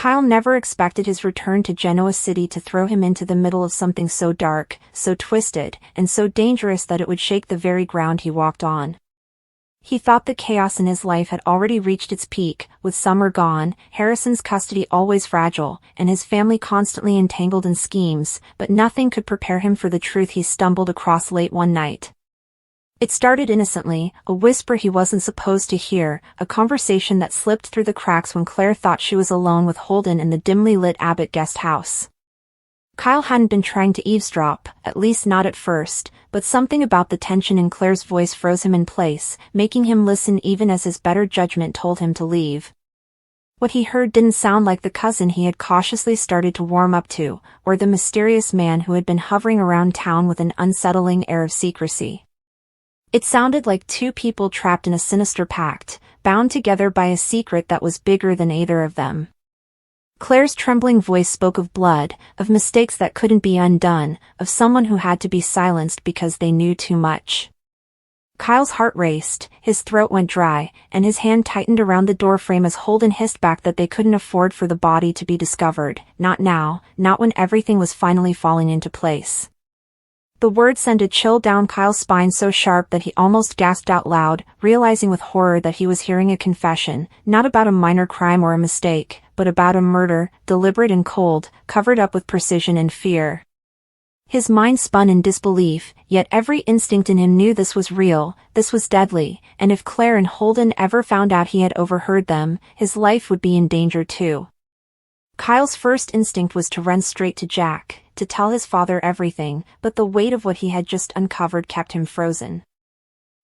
Kyle never expected his return to Genoa City to throw him into the middle of something so dark, so twisted, and so dangerous that it would shake the very ground he walked on. He thought the chaos in his life had already reached its peak, with Summer gone, Harrison's custody always fragile, and his family constantly entangled in schemes, but nothing could prepare him for the truth he stumbled across late one night. It started innocently, a whisper he wasn't supposed to hear, a conversation that slipped through the cracks when Claire thought she was alone with Holden in the dimly lit Abbott guest house. Kyle hadn't been trying to eavesdrop, at least not at first, but something about the tension in Claire's voice froze him in place, making him listen even as his better judgment told him to leave. What he heard didn't sound like the cousin he had cautiously started to warm up to, or the mysterious man who had been hovering around town with an unsettling air of secrecy. It sounded like two people trapped in a sinister pact, bound together by a secret that was bigger than either of them. Claire's trembling voice spoke of blood, of mistakes that couldn't be undone, of someone who had to be silenced because they knew too much. Kyle's heart raced, his throat went dry, and his hand tightened around the doorframe as Holden hissed back that they couldn't afford for the body to be discovered, not now, not when everything was finally falling into place. The word sent a chill down Kyle's spine so sharp that he almost gasped out loud, realizing with horror that he was hearing a confession, not about a minor crime or a mistake, but about a murder, deliberate and cold, covered up with precision and fear. His mind spun in disbelief, yet every instinct in him knew this was real, this was deadly, and if Claire and Holden ever found out he had overheard them, his life would be in danger too. Kyle's first instinct was to run straight to Jack, to tell his father everything, but the weight of what he had just uncovered kept him frozen.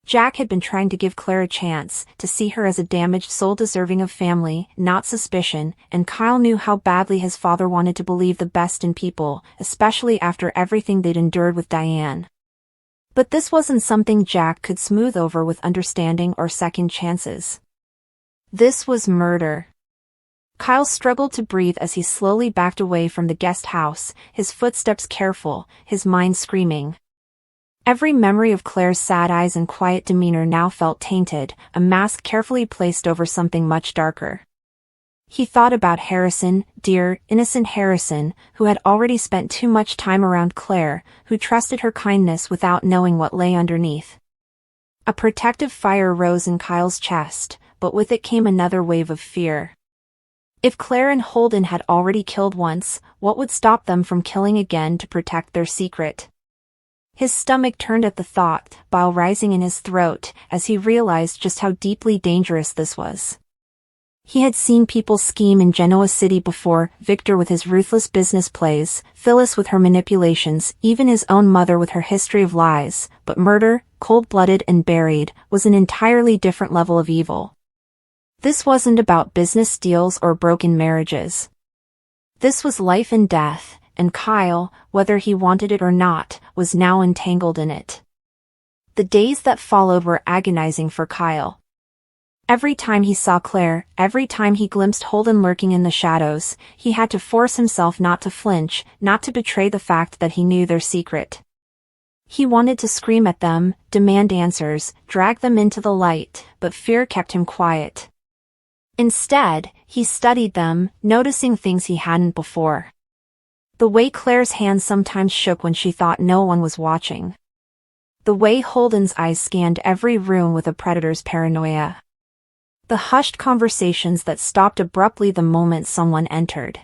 Jack had been trying to give Claire a chance, to see her as a damaged soul deserving of family, not suspicion, and Kyle knew how badly his father wanted to believe the best in people, especially after everything they'd endured with Diane. But this wasn't something Jack could smooth over with understanding or second chances. This was murder. Kyle struggled to breathe as he slowly backed away from the guest house, his footsteps careful, his mind screaming. Every memory of Claire's sad eyes and quiet demeanor now felt tainted, a mask carefully placed over something much darker. He thought about Harrison, dear, innocent Harrison, who had already spent too much time around Claire, who trusted her kindness without knowing what lay underneath. A protective fire rose in Kyle's chest, but with it came another wave of fear. If Claire and Holden had already killed once, what would stop them from killing again to protect their secret? His stomach turned at the thought, bile rising in his throat, as he realized just how deeply dangerous this was. He had seen people scheme in Genoa City before, Victor with his ruthless business plays, Phyllis with her manipulations, even his own mother with her history of lies, but murder, cold-blooded and buried, was an entirely different level of evil. This wasn't about business deals or broken marriages. This was life and death, and Kyle, whether he wanted it or not, was now entangled in it. The days that followed were agonizing for Kyle. Every time he saw Claire, every time he glimpsed Holden lurking in the shadows, he had to force himself not to flinch, not to betray the fact that he knew their secret. He wanted to scream at them, demand answers, drag them into the light, but fear kept him quiet. Instead, he studied them, noticing things he hadn't before. The way Claire's hands sometimes shook when she thought no one was watching. The way Holden's eyes scanned every room with a predator's paranoia. The hushed conversations that stopped abruptly the moment someone entered.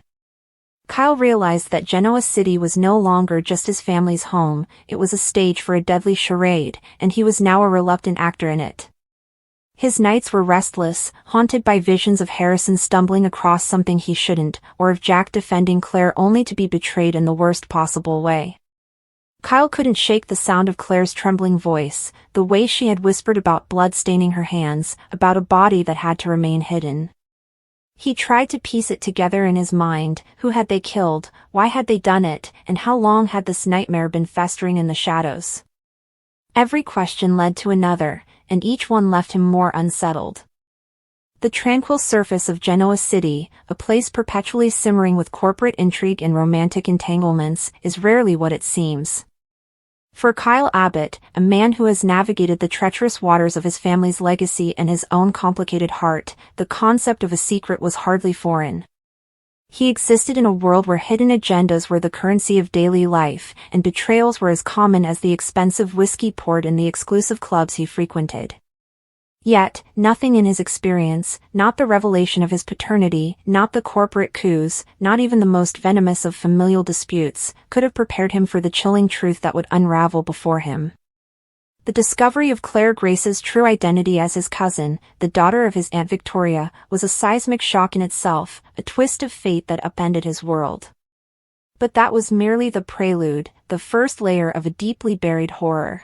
Kyle realized that Genoa City was no longer just his family's home, it was a stage for a deadly charade, and he was now a reluctant actor in it. His nights were restless, haunted by visions of Harrison stumbling across something he shouldn't, or of Jack defending Claire only to be betrayed in the worst possible way. Kyle couldn't shake the sound of Claire's trembling voice, the way she had whispered about blood staining her hands, about a body that had to remain hidden. He tried to piece it together in his mind, who had they killed, why had they done it, and how long had this nightmare been festering in the shadows? Every question led to another, and each one left him more unsettled. The tranquil surface of Genoa City, a place perpetually simmering with corporate intrigue and romantic entanglements, is rarely what it seems. For Kyle Abbott, a man who has navigated the treacherous waters of his family's legacy and his own complicated heart, the concept of a secret was hardly foreign. He existed in a world where hidden agendas were the currency of daily life, and betrayals were as common as the expensive whiskey poured in the exclusive clubs he frequented. Yet, nothing in his experience, not the revelation of his paternity, not the corporate coups, not even the most venomous of familial disputes, could have prepared him for the chilling truth that would unravel before him. The discovery of Claire Grace's true identity as his cousin, the daughter of his Aunt Victoria, was a seismic shock in itself, a twist of fate that upended his world. But that was merely the prelude, the first layer of a deeply buried horror.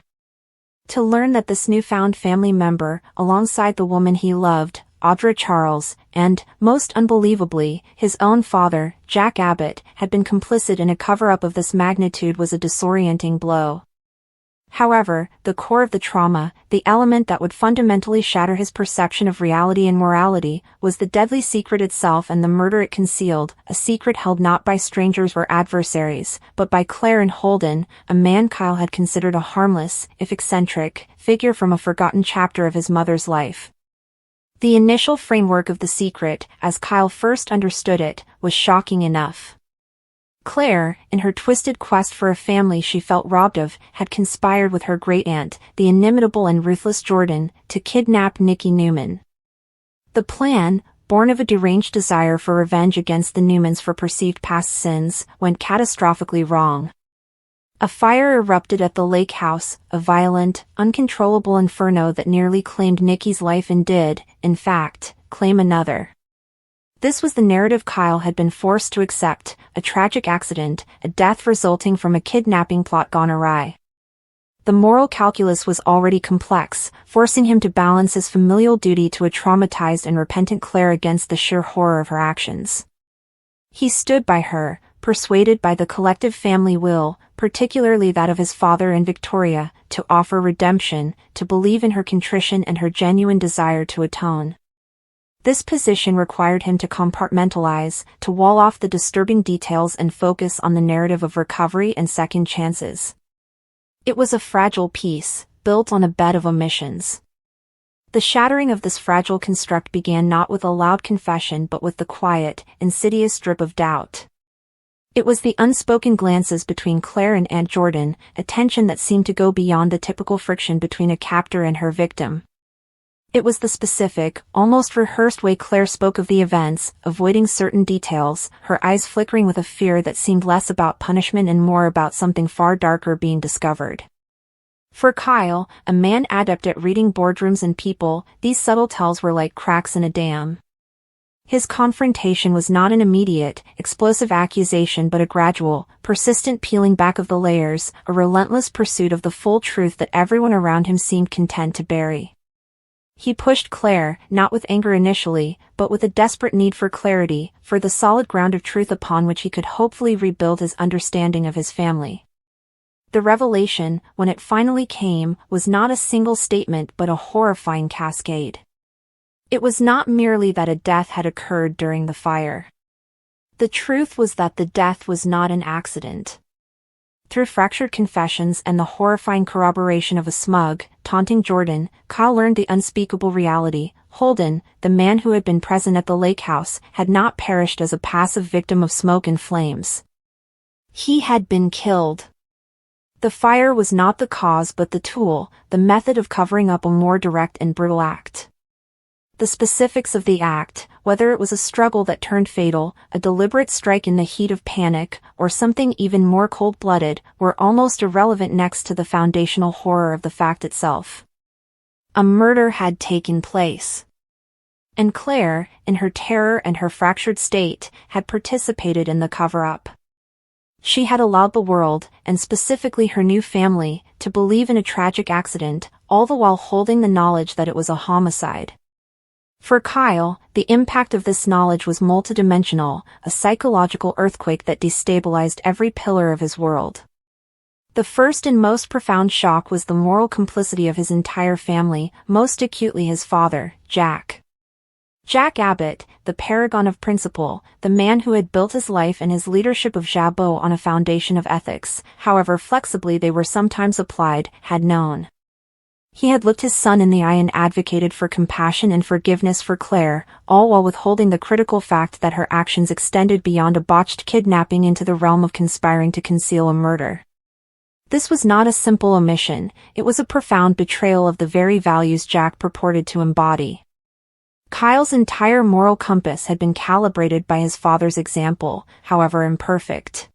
To learn that this newfound family member, alongside the woman he loved, Audra Charles, and, most unbelievably, his own father, Jack Abbott, had been complicit in a cover-up of this magnitude was a disorienting blow. However, the core of the trauma, the element that would fundamentally shatter his perception of reality and morality, was the deadly secret itself and the murder it concealed, a secret held not by strangers or adversaries, but by Claire and Holden, a man Kyle had considered a harmless, if eccentric, figure from a forgotten chapter of his mother's life. The initial framework of the secret, as Kyle first understood it, was shocking enough. Claire, in her twisted quest for a family she felt robbed of, had conspired with her great-aunt, the inimitable and ruthless Jordan, to kidnap Nikki Newman. The plan, born of a deranged desire for revenge against the Newmans for perceived past sins, went catastrophically wrong. A fire erupted at the lake house, a violent, uncontrollable inferno that nearly claimed Nikki's life and did, in fact, claim another. This was the narrative Kyle had been forced to accept, a tragic accident, a death resulting from a kidnapping plot gone awry. The moral calculus was already complex, forcing him to balance his familial duty to a traumatized and repentant Claire against the sheer horror of her actions. He stood by her, persuaded by the collective family will, particularly that of his father and Victoria, to offer redemption, to believe in her contrition and her genuine desire to atone. This position required him to compartmentalize, to wall off the disturbing details and focus on the narrative of recovery and second chances. It was a fragile piece, built on a bed of omissions. The shattering of this fragile construct began not with a loud confession but with the quiet, insidious drip of doubt. It was the unspoken glances between Claire and Aunt Jordan, a tension that seemed to go beyond the typical friction between a captor and her victim. It was the specific, almost rehearsed way Claire spoke of the events, avoiding certain details, her eyes flickering with a fear that seemed less about punishment and more about something far darker being discovered. For Kyle, a man adept at reading boardrooms and people, these subtle tells were like cracks in a dam. His confrontation was not an immediate, explosive accusation but a gradual, persistent peeling back of the layers, a relentless pursuit of the full truth that everyone around him seemed content to bury. He pushed Claire, not with anger initially, but with a desperate need for clarity, for the solid ground of truth upon which he could hopefully rebuild his understanding of his family. The revelation, when it finally came, was not a single statement but a horrifying cascade. It was not merely that a death had occurred during the fire. The truth was that the death was not an accident. Through fractured confessions and the horrifying corroboration of a smug, taunting Jordan, Kyle learned the unspeakable reality. Holden, the man who had been present at the lake house, had not perished as a passive victim of smoke and flames. He had been killed. The fire was not the cause but the tool, the method of covering up a more direct and brutal act. The specifics of the act, whether it was a struggle that turned fatal, a deliberate strike in the heat of panic, or something even more cold-blooded, were almost irrelevant next to the foundational horror of the fact itself. A murder had taken place. And Claire, in her terror and her fractured state, had participated in the cover-up. She had allowed the world, and specifically her new family, to believe in a tragic accident, all the while holding the knowledge that it was a homicide. For Kyle, the impact of this knowledge was multidimensional, a psychological earthquake that destabilized every pillar of his world. The first and most profound shock was the moral complicity of his entire family, most acutely his father, Jack. Jack Abbott, the paragon of principle, the man who had built his life and his leadership of Jabot on a foundation of ethics, however flexibly they were sometimes applied, had known. He had looked his son in the eye and advocated for compassion and forgiveness for Claire, all while withholding the critical fact that her actions extended beyond a botched kidnapping into the realm of conspiring to conceal a murder. This was not a simple omission, it was a profound betrayal of the very values Jack purported to embody. Kyle's entire moral compass had been calibrated by his father's example, however imperfect.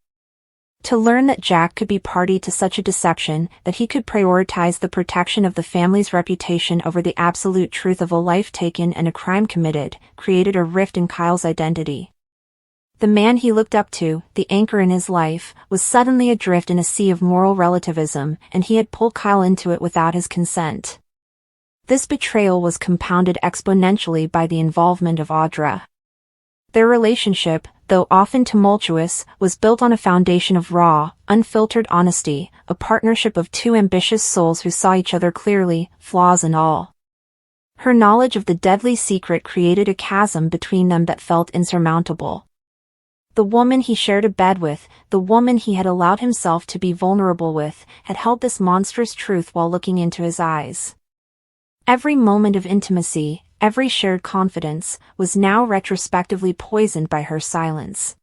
To learn that Jack could be party to such a deception, that he could prioritize the protection of the family's reputation over the absolute truth of a life taken and a crime committed, created a rift in Kyle's identity. The man he looked up to, the anchor in his life, was suddenly adrift in a sea of moral relativism, and he had pulled Kyle into it without his consent. This betrayal was compounded exponentially by the involvement of Audra. Their relationship, though often tumultuous, was built on a foundation of raw, unfiltered honesty, a partnership of two ambitious souls who saw each other clearly, flaws and all. Her knowledge of the deadly secret created a chasm between them that felt insurmountable. The woman he shared a bed with, the woman he had allowed himself to be vulnerable with, had held this monstrous truth while looking into his eyes. Every moment of intimacy, every shared confidence, was now retrospectively poisoned by her silence.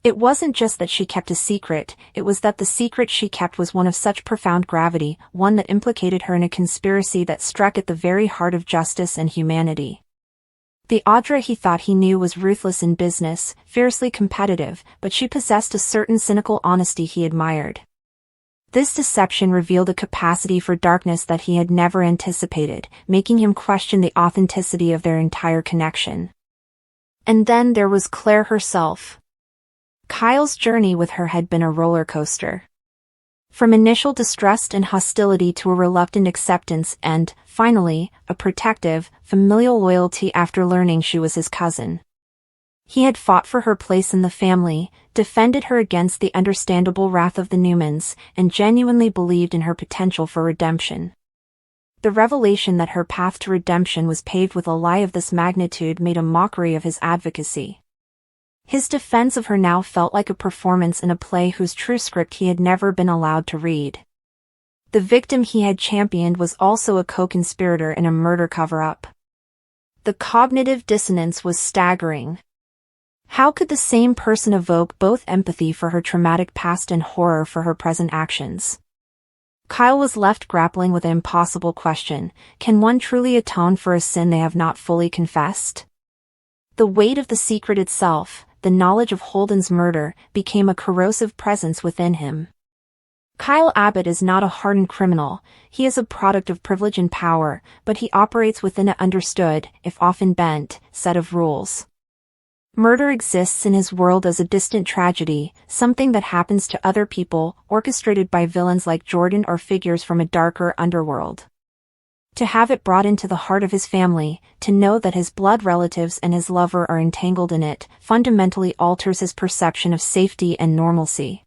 It wasn't just that she kept a secret, it was that the secret she kept was one of such profound gravity, one that implicated her in a conspiracy that struck at the very heart of justice and humanity. The Audra he thought he knew was ruthless in business, fiercely competitive, but she possessed a certain cynical honesty he admired. This deception revealed a capacity for darkness that he had never anticipated, making him question the authenticity of their entire connection. And then there was Claire herself. Kyle's journey with her had been a roller coaster. From initial distrust and hostility to a reluctant acceptance and, finally, a protective, familial loyalty after learning she was his cousin. He had fought for her place in the family, defended her against the understandable wrath of the Newmans, and genuinely believed in her potential for redemption. The revelation that her path to redemption was paved with a lie of this magnitude made a mockery of his advocacy. His defense of her now felt like a performance in a play whose true script he had never been allowed to read. The victim he had championed was also a co-conspirator in a murder cover-up. The cognitive dissonance was staggering. How could the same person evoke both empathy for her traumatic past and horror for her present actions? Kyle was left grappling with an impossible question: can one truly atone for a sin they have not fully confessed? The weight of the secret itself, the knowledge of Holden's murder, became a corrosive presence within him. Kyle Abbott is not a hardened criminal, he is a product of privilege and power, but he operates within an understood, if often bent, set of rules. Murder exists in his world as a distant tragedy, something that happens to other people, orchestrated by villains like Jordan or figures from a darker underworld. To have it brought into the heart of his family, to know that his blood relatives and his lover are entangled in it, fundamentally alters his perception of safety and normalcy.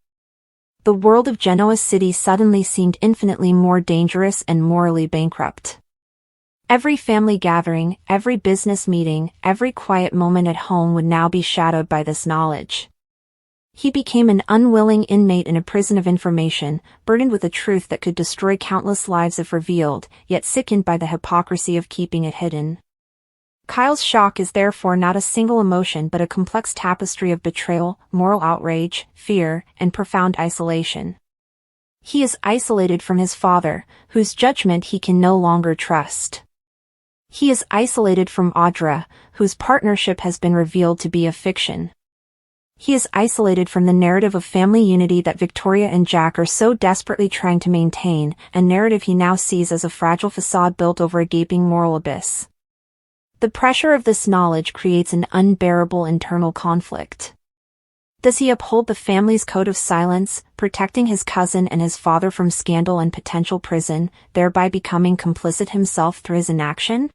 The world of Genoa City suddenly seemed infinitely more dangerous and morally bankrupt. Every family gathering, every business meeting, every quiet moment at home would now be shadowed by this knowledge. He became an unwilling inmate in a prison of information, burdened with a truth that could destroy countless lives if revealed, yet sickened by the hypocrisy of keeping it hidden. Kyle's shock is therefore not a single emotion but a complex tapestry of betrayal, moral outrage, fear, and profound isolation. He is isolated from his father, whose judgment he can no longer trust. He is isolated from Audra, whose partnership has been revealed to be a fiction. He is isolated from the narrative of family unity that Victoria and Jack are so desperately trying to maintain, a narrative he now sees as a fragile facade built over a gaping moral abyss. The pressure of this knowledge creates an unbearable internal conflict. Does he uphold the family's code of silence, protecting his cousin and his father from scandal and potential prison, thereby becoming complicit himself through his inaction?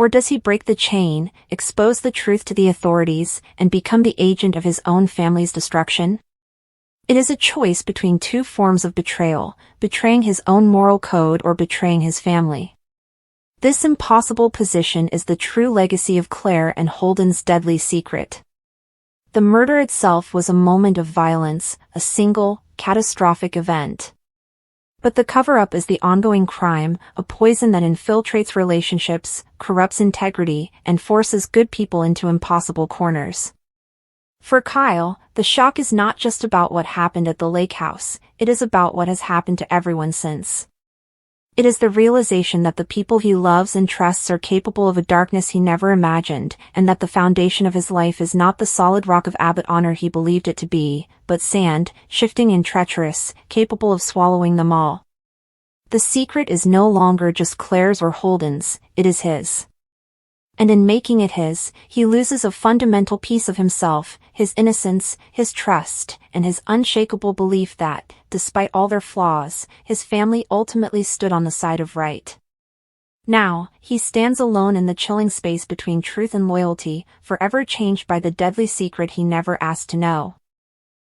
Or does he break the chain, expose the truth to the authorities, and become the agent of his own family's destruction? It is a choice between two forms of betrayal, betraying his own moral code or betraying his family. This impossible position is the true legacy of Claire and Holden's deadly secret. The murder itself was a moment of violence, a single, catastrophic event. But the cover-up is the ongoing crime, a poison that infiltrates relationships, corrupts integrity, and forces good people into impossible corners. For Kyle, the shock is not just about what happened at the lake house, it is about what has happened to everyone since. It is the realization that the people he loves and trusts are capable of a darkness he never imagined, and that the foundation of his life is not the solid rock of Abbott honor he believed it to be, but sand, shifting and treacherous, capable of swallowing them all. The secret is no longer just Claire's or Holden's, it is his. And in making it his, he loses a fundamental piece of himself, his innocence, his trust, and his unshakable belief that, despite all their flaws, his family ultimately stood on the side of right. Now, he stands alone in the chilling space between truth and loyalty, forever changed by the deadly secret he never asked to know.